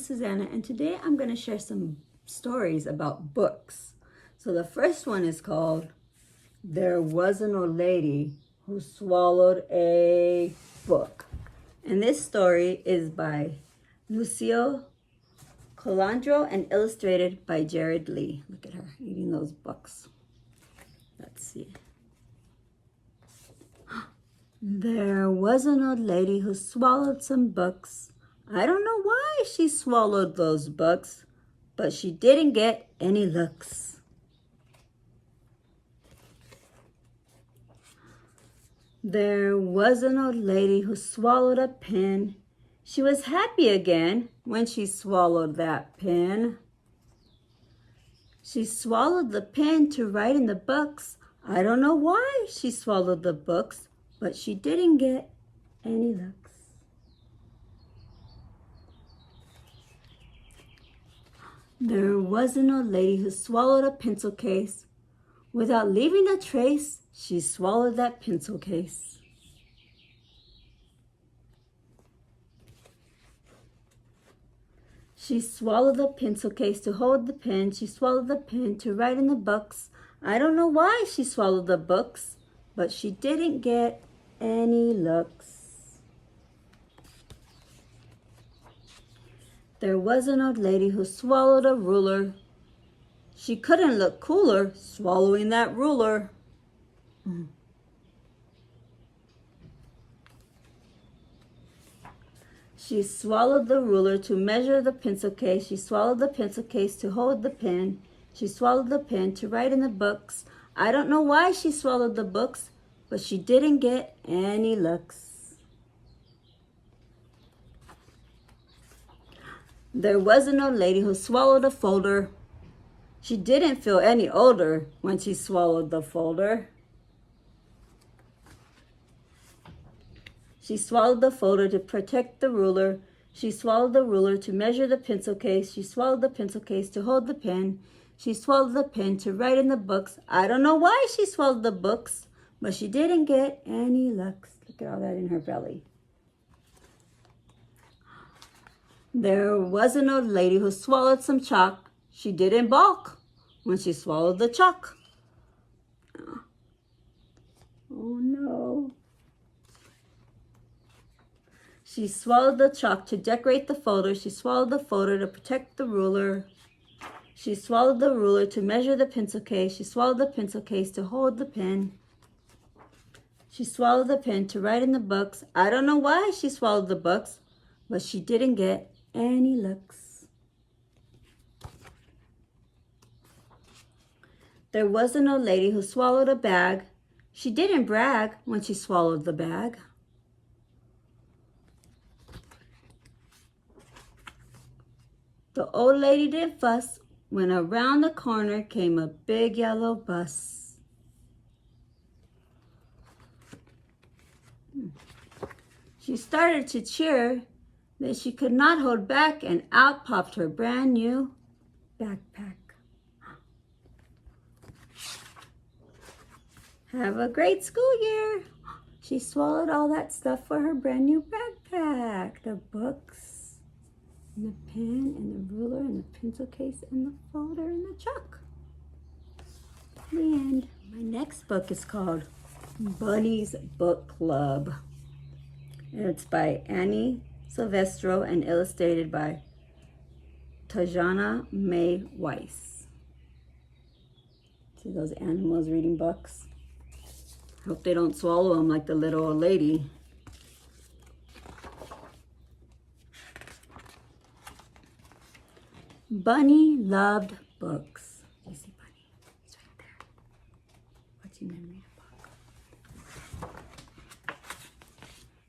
Susanna, and today I'm going to share some stories about books. So the first one is called There Wasn't a Lady Who Swallowed a Book. And this story is by Lucio Colandro and illustrated by Jared Lee. Look at her eating those books. Let's see. There was an old lady who swallowed some books. I don't know why she swallowed those books, but she didn't get any looks. There was an old lady who swallowed a pen. She was happy again when she swallowed that pen. She swallowed the pen to write in the books. I don't know why she swallowed the books, but she didn't get any looks. There was an old lady who swallowed a pencil case. Without leaving a trace, she swallowed that pencil case. She swallowed the pencil case to hold the pen. She swallowed the pen to write in the books. I don't know why she swallowed the books, but she didn't get any looks. There was an old lady who swallowed a ruler. She couldn't look cooler swallowing that ruler. She swallowed the ruler to measure the pencil case. She swallowed the pencil case to hold the pen. She swallowed the pen to write in the books. I don't know why she swallowed the books, but she didn't get any looks. There was an old lady who swallowed a folder. She didn't feel any older when she swallowed the folder. She swallowed the folder to protect the ruler. She swallowed the ruler to measure the pencil case. She swallowed the pencil case to hold the pen. She swallowed the pen to write in the books. I don't know why she swallowed the books, but she didn't get any looks. Look at all that in her belly. There was an old lady who swallowed some chalk. She didn't balk when she swallowed the chalk. Oh no. She swallowed the chalk to decorate the folder. She swallowed the folder to protect the ruler. She swallowed the ruler to measure the pencil case. She swallowed the pencil case to hold the pen. She swallowed the pen to write in the books. I don't know why she swallowed the books, but she didn't get any looks. There was an old lady who swallowed a bag. She didn't brag when she swallowed the bag. The old lady didn't fuss when around the corner came a big yellow bus. She started to cheer, then she could not hold back, and out popped her brand new backpack. Have a great school year. She swallowed all that stuff for her brand new backpack. The books, and the pen, and the ruler, and the pencil case, and the folder, and the chalk. The end. My next book is called Bunny's Book Club. It's by Annie Silvestro and illustrated by Tajana May Weiss. See those animals reading books? Hope they don't swallow them like the little old lady. Bunny loved books. You see Bunny? It's right there. Watching them read a book.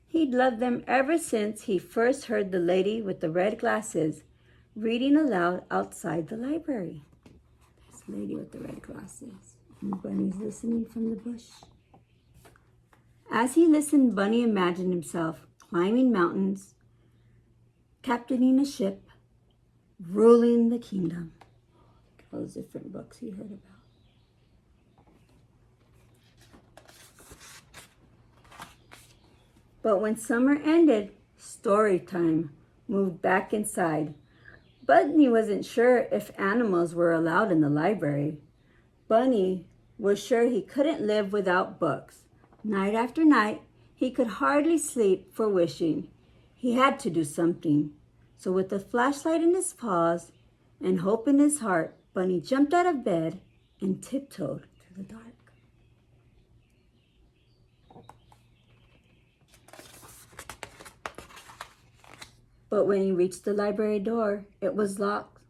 He'd loved them ever since he first heard the lady with the red glasses reading aloud outside the library. This lady with the red glasses. And Bunny's listening from the bush. As he listened, Bunny imagined himself climbing mountains, captaining a ship, ruling the kingdom. All those different books he heard about. But when summer ended, story time moved back inside. Bunny wasn't sure if animals were allowed in the library. Bunny was sure he couldn't live without books. Night after night, he could hardly sleep for wishing. He had to do something. So with a flashlight in his paws and hope in his heart, Bunny jumped out of bed and tiptoed through the dark. But when he reached the library door, it was locked.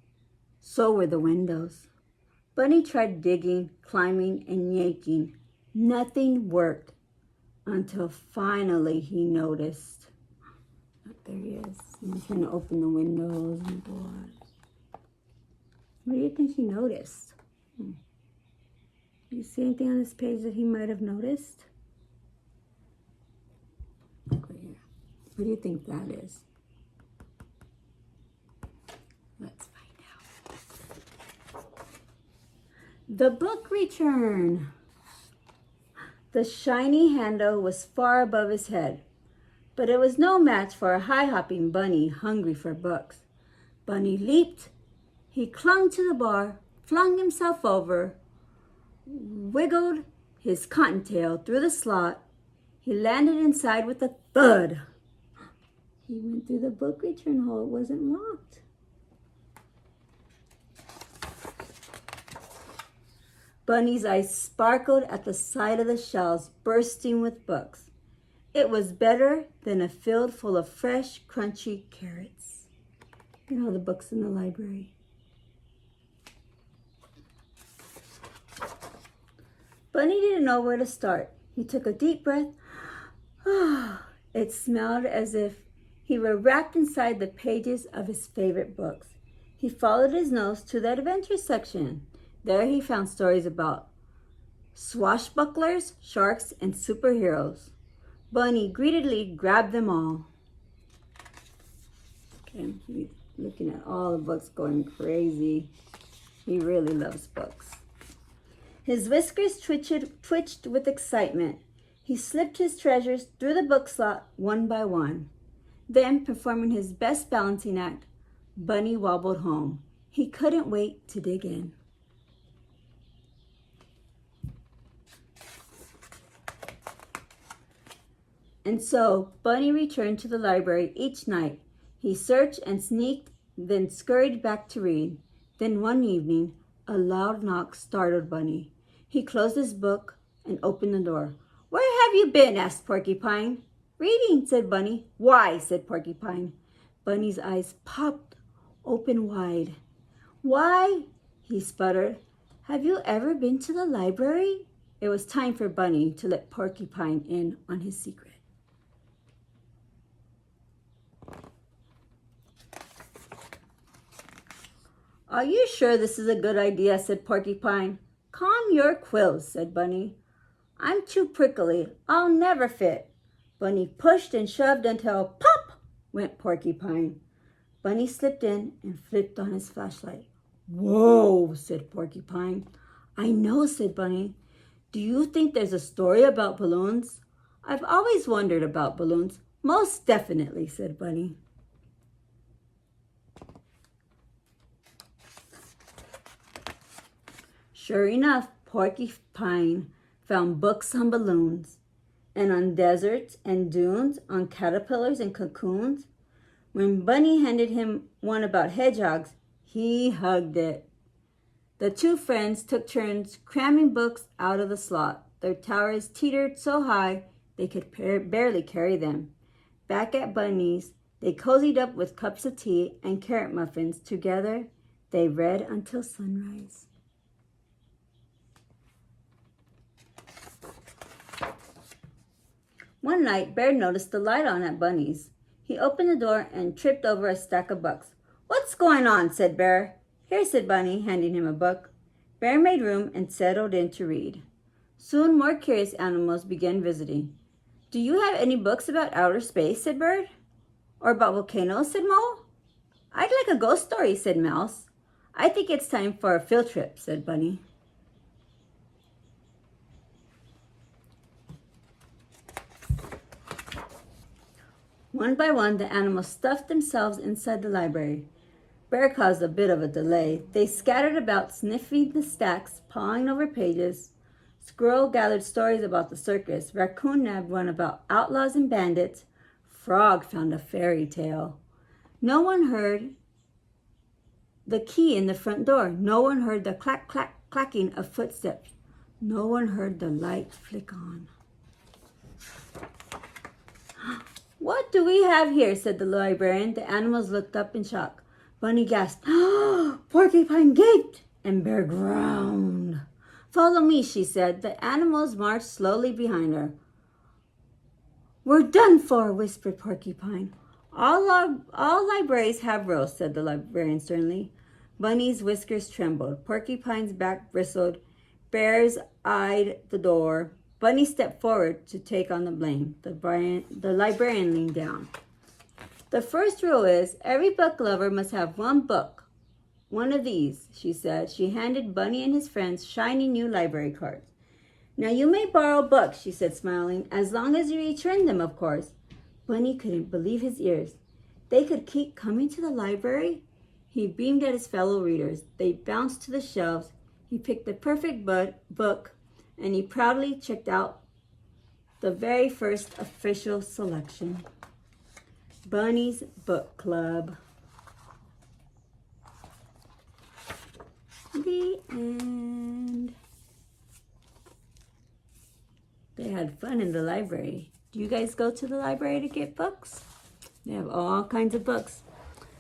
So were the windows. Bunny tried digging, climbing, and yanking. Nothing worked until finally he noticed. Look, there he is. He's trying to open the windows and doors. What do you think he noticed? Do you see anything on this page that he might have noticed? Look right here. What do you think that is? Let's find out. The book return. The shiny handle was far above his head, but it was no match for a high-hopping bunny hungry for books. Bunny leaped. He clung to the bar, flung himself over, wiggled his cottontail through the slot. He landed inside with a thud. He went through the book return hole. It wasn't locked. Bunny's eyes sparkled at the sight of the shelves bursting with books. It was better than a field full of fresh, crunchy carrots. Look at all the books in the library. Bunny didn't know where to start. He took a deep breath. It smelled as if he were wrapped inside the pages of his favorite books. He followed his nose to the adventure section. There he found stories about swashbucklers, sharks, and superheroes. Bunny greedily grabbed them all. Okay, he's looking at all the books, going crazy. He really loves books. His whiskers twitched with excitement. He slipped his treasures through the book slot one by one. Then, performing his best balancing act, Bunny wobbled home. He couldn't wait to dig in. And so, Bunny returned to the library each night. He searched and sneaked, then scurried back to read. Then one evening, a loud knock startled Bunny. He closed his book and opened the door. "Where have you been?" asked Porcupine. "Reading," said Bunny. "Why?" said Porcupine. Bunny's eyes popped open wide. "Why?" he sputtered. "Have you ever been to the library?" It was time for Bunny to let Porcupine in on his secret. "Are you sure this is a good idea?" said Porcupine. "Calm your quills," said Bunny. "I'm too prickly. I'll never fit." Bunny pushed and shoved until pop went Porcupine. Bunny slipped in and flipped on his flashlight. "Whoa," said Porcupine. "I know," said Bunny. "Do you think there's a story about balloons?" "I've always wondered about balloons." "Most definitely," said Bunny. Sure enough, Porcupine found books on balloons and on deserts and dunes, on caterpillars and cocoons. When Bunny handed him one about hedgehogs, he hugged it. The two friends took turns cramming books out of the slot. Their towers teetered so high they could barely carry them. Back at Bunny's, they cozied up with cups of tea and carrot muffins. Together, they read until sunrise. One night, Bear noticed the light on at Bunny's. He opened the door and tripped over a stack of books. "What's going on?" said Bear. "Here," said Bunny, handing him a book. Bear made room and settled in to read. Soon more curious animals began visiting. "Do you have any books about outer space?" said Bird. "Or about volcanoes?" said Mole. "I'd like a ghost story," said Mouse. "I think it's time for a field trip," said Bunny. One by one, the animals stuffed themselves inside the library. Bear caused a bit of a delay. They scattered about, sniffing the stacks, pawing over pages. Squirrel gathered stories about the circus. Raccoon nabbed one about outlaws and bandits. Frog found a fairy tale. No one heard the key in the front door. No one heard the clack, clack, clacking of footsteps. No one heard the light flick on. "What do we have here?" said the librarian. The animals looked up in shock. Bunny gasped. Porcupine gaped, and Bear groaned. "Follow me," she said. The animals marched slowly behind her. "We're done for," whispered Porcupine. All libraries have roasts," said the librarian sternly. Bunny's whiskers trembled. Porcupine's back bristled. Bears eyed the door. Bunny stepped forward to take on the blame. The librarian leaned down. "The first rule is every book lover must have one book. One of these," she said. She handed Bunny and his friends shiny new library cards. "Now you may borrow books," she said, smiling, "as long as you return them, of course." Bunny couldn't believe his ears. They could keep coming to the library? He beamed at his fellow readers. They bounced to the shelves. He picked the perfect book, and he proudly checked out the very first official selection. Bunny's Book Club. The end. They had fun in the library. Do you guys go to the library to get books? They have all kinds of books.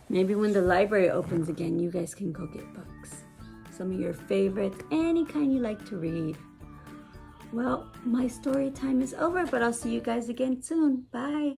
Maybe when the library opens again, you guys can go get books. Some of your favorites, any kind you like to read. Well, my story time is over, but I'll see you guys again soon. Bye.